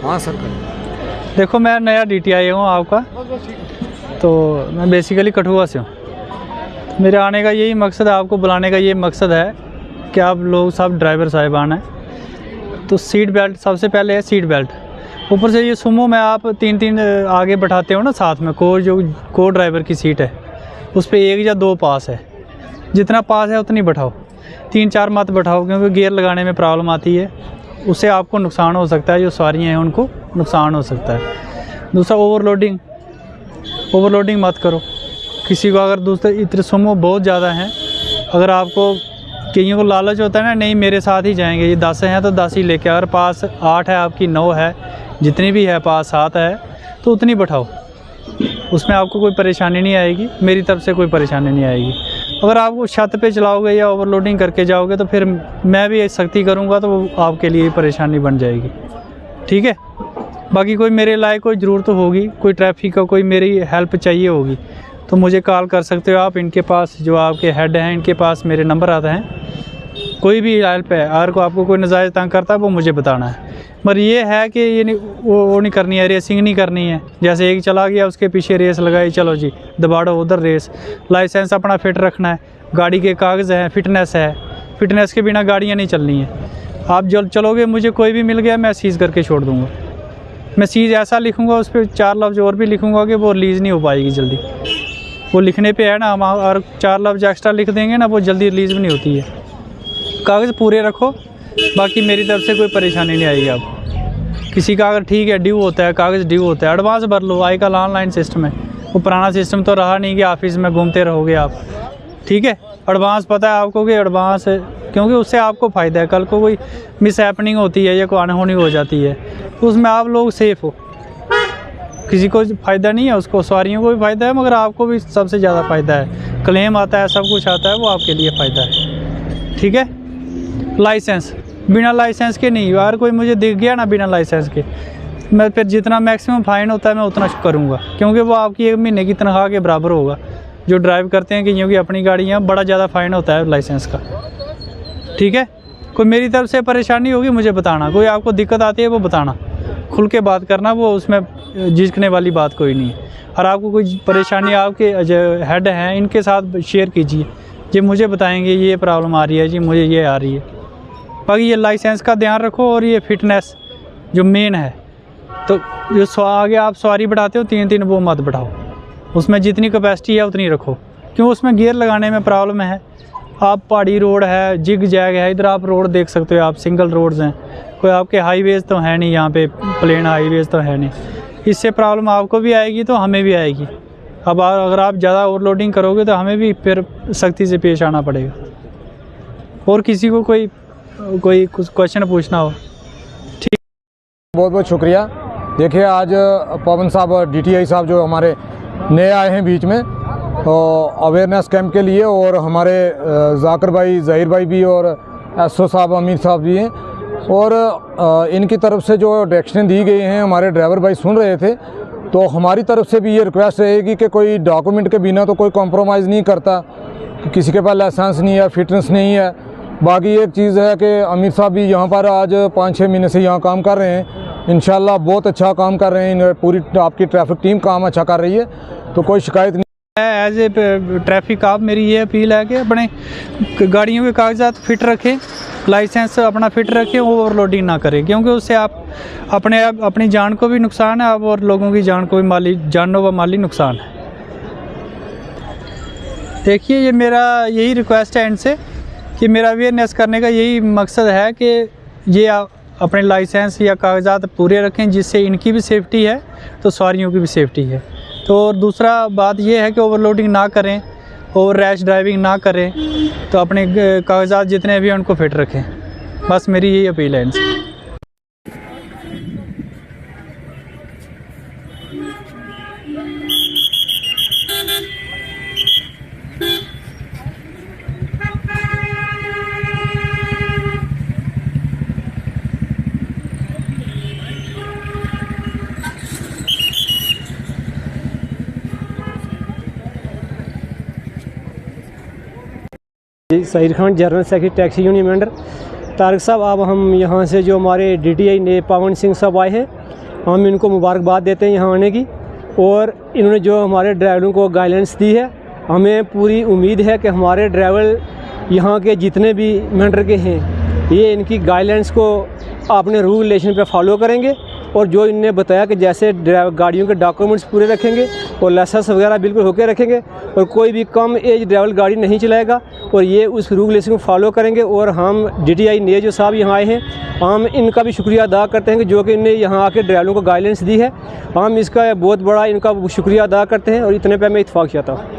हाँ सर। देखो मैं नया DTI हूँ आपका, तो मैं बेसिकली कठुआ से हूँ। मेरे आने का यही मकसद है, आपको बुलाने का ये मकसद है कि आप लोग सब ड्राइवर साहिबान हैं, तो सीट बेल्ट सबसे पहले है। सीट बेल्ट ऊपर से ये सुमो में आप तीन आगे बैठाते हो ना साथ में, को ड्राइवर की सीट है उस पर 1 या 2 पास है, जितना पास है उतनी बैठाओ, 3-4 मत बैठाओ, क्योंकि गियर लगाने में प्रॉब्लम आती है, उससे आपको नुकसान हो सकता है, जो सवारियाँ हैं उनको नुकसान हो सकता है। दूसरा ओवरलोडिंग मत करो किसी को। अगर दूसरे इतने सुमो बहुत ज़्यादा हैं, अगर आपको कईयों को लालच होता है ना, नहीं मेरे साथ ही जाएंगे, ये 10 हैं तो 10 ही लेके, अगर पास 8 है आपकी, 9 है, जितनी भी है पास 7 है, तो उतनी बैठाओ, उसमें आपको कोई परेशानी नहीं आएगी, मेरी तरफ से कोई परेशानी नहीं आएगी। अगर आप वो छत पे चलाओगे या ओवरलोडिंग करके जाओगे तो फिर मैं भी सख्ती करूँगा, तो वो आपके लिए परेशानी बन जाएगी, ठीक है। बाकी कोई मेरे लायक कोई ज़रूरत होगी, कोई ट्रैफिक का कोई मेरी हेल्प चाहिए होगी, तो मुझे कॉल कर सकते हो आप। इनके पास जो आपके हेड हैं, इनके पास मेरे नंबर आते हैं, कोई भी हेल्प है, अगर को आपको कोई नाजायज़ तंग करता है वो मुझे बताना है। मगर ये है कि ये नहीं, वो नहीं करनी है, रेसिंग नहीं करनी है, जैसे एक चला गया उसके पीछे रेस लगाई, चलो जी दबाड़ो उधर रेस। लाइसेंस अपना फिट रखना है, गाड़ी के कागज़ हैं, फिटनेस है, फिटनेस के बिना गाड़ियाँ नहीं चलनी है। आप जब चलोगे, मुझे कोई भी मिल गया मैं सीज़ करके छोड़ दूँगा। मैं सीज़ ऐसा लिखूँगा, उस पर 4 लफ्ज़ और भी लिखूँगा कि वो रिलीज़ नहीं हो पाएगी जल्दी। वो लिखने पे है ना, हम और 4 लफ्ज़ एक्स्ट्रा लिख देंगे ना, वो जल्दी रिलीज़ भी नहीं होती है। कागज़ पूरे रखो, बाकी मेरी तरफ से कोई परेशानी नहीं आएगी आपको। किसी का अगर ठीक है ड्यू होता है, कागज़ ड्यू होता है, एडवांस भर लो। आजकल ऑनलाइन सिस्टम है, वो पुराना सिस्टम तो रहा नहीं कि ऑफिस में घूमते रहोगे आप, ठीक है। एडवांस पता है आपको कि एडवांस है, क्योंकि उससे आपको फ़ायदा है। कल को कोई मिस हैपनिंग होती है या कोई अनहोनी हो जाती है, तो उसमें आप लोग सेफ़ हो। किसी को फ़ायदा नहीं है, उसको सवारियों को भी फ़ायदा है, मगर आपको भी सबसे ज़्यादा फ़ायदा है। क्लेम आता है, सब कुछ आता है, वो आपके लिए फ़ायदा है, ठीक है। लाइसेंस बिना लाइसेंस के नहीं, अगर कोई मुझे दिख गया ना बिना लाइसेंस के, मैं फिर जितना मैक्सिमम फ़ाइन होता है मैं उतना करूँगा, क्योंकि वो आपकी 1 महीने की तनख्वाह के बराबर होगा। जो ड्राइव करते हैं कि क्योंकि अपनी गाड़ियाँ, बड़ा ज़्यादा फ़ाइन होता है लाइसेंस का, ठीक है। कोई मेरी तरफ से परेशानी होगी मुझे बताना, कोई आपको दिक्कत आती है वो बताना, खुल के बात करना, वो उसमें झिझकने वाली बात कोई नहीं है। और आपको कोई परेशानी आपके जो हेड हैं इनके साथ शेयर कीजिए, जी मुझे बताएंगे ये प्रॉब्लम आ रही है, जी मुझे ये आ रही है। बाकी ये लाइसेंस का ध्यान रखो, और ये फिटनेस जो मेन है, तो जो आगे आप सवारी बढ़ाते हो 3 वो मत बढ़ाओ, उसमें जितनी कैपेसिटी है उतनी रखो, क्यों उसमें गियर लगाने में प्रॉब्लम है। आप पहाड़ी रोड है, जिग जैग है, इधर आप रोड देख सकते हो, आप सिंगल रोड्स हैं, कोई आपके हाईवेज़ तो है नहीं, यहाँ पे प्लेन हाईवेज़ तो है नहीं, इससे प्रॉब्लम आपको भी आएगी तो हमें भी आएगी। अब अगर आप ज़्यादा ओवरलोडिंग करोगे तो हमें भी फिर सख्ती से पेश आना पड़ेगा। और किसी को कोई कुछ क्वेश्चन पूछना हो, ठीक। बहुत बहुत शुक्रिया। देखिए आज पवन साहब DTI साहब जो हमारे नए आए हैं बीच में, तो अवेयरनेस कैंप के लिए, और हमारे जाकिर भाई, ज़हीर भाई भी, और SO साहब, अमीर साहब भी हैं, और इनकी तरफ से जो डायरेक्शन दी गई हैं हमारे ड्राइवर भाई सुन रहे थे। तो हमारी तरफ से भी ये रिक्वेस्ट रहेगी कि कोई डॉक्यूमेंट के बिना तो कोई कॉम्प्रोमाइज़ नहीं करता, किसी के पास लाइसेंस नहीं है, फिटनेस नहीं है। बाकी एक चीज़ है कि अमीर साहब भी यहाँ पर आज 5-6 महीने से यहाँ काम कर रहे हैं, इंशाल्लाह बहुत अच्छा काम कर रहे हैं, पूरी आपकी ट्रैफिक टीम काम अच्छा कर रही है, तो कोई शिकायत नहीं है। एज ए ट्रैफिक आप मेरी ये अपील है कि अपने गाड़ियों के कागजात फिट रखें, लाइसेंस अपना फिट रखें, ओवरलोडिंग ना करें, क्योंकि उससे आप अपनी जान को भी नुकसान है, और लोगों की जान को भी जानों व माली नुकसान है। देखिए ये मेरा यही रिक्वेस्ट है इनसे कि मेरा अवेयरनेस करने का यही मकसद है कि ये अपने लाइसेंस या कागजात पूरे रखें, जिससे इनकी भी सेफ्टी है तो सवारियों की भी सेफ्टी है। तो दूसरा बात ये है कि ओवरलोडिंग ना करें, ओवर रैश ड्राइविंग ना करें, तो अपने कागजात जितने भी हैं उनको फिट रखें। बस मेरी यही अपील है इनसे। सईर Khan, general secretary taxi union member. Tariq साहब, अब हम यहाँ से जो हमारे DTI ने पवन सिंह साहब आए हैं, हम इनको मुबारकबाद देते हैं यहाँ आने की। और इन्होंने जो हमारे ड्राइवरों को गाइडेंस दी है, हमें पूरी उम्मीद है कि हमारे ड्राइवर यहाँ के जितने भी मेंढर के हैं, ये इनकी गाइडेंस को अपने रूल रेगुलेशन पे फॉलो करेंगे। और जो इनने बताया कि जैसे गाड़ियों के डॉक्यूमेंट्स पूरे रखेंगे और लाइसेंस वगैरह बिल्कुल होके रखेंगे, और कोई भी कम एज ड्राइवर गाड़ी नहीं चलाएगा, और ये उस रूल रेगुलेशन को फॉलो करेंगे। और हम DTI ने जो साहब यहाँ आए हैं, हम इनका भी शुक्रिया अदा करते हैं कि जो कि इन्हें यहाँ आके ड्राइवरों को गाइडेंस दी है। हम इसका बहुत बड़ा इनका शुक्रिया अदा करते हैं और इतने पे मैं इत्फाक चाहता हूँ।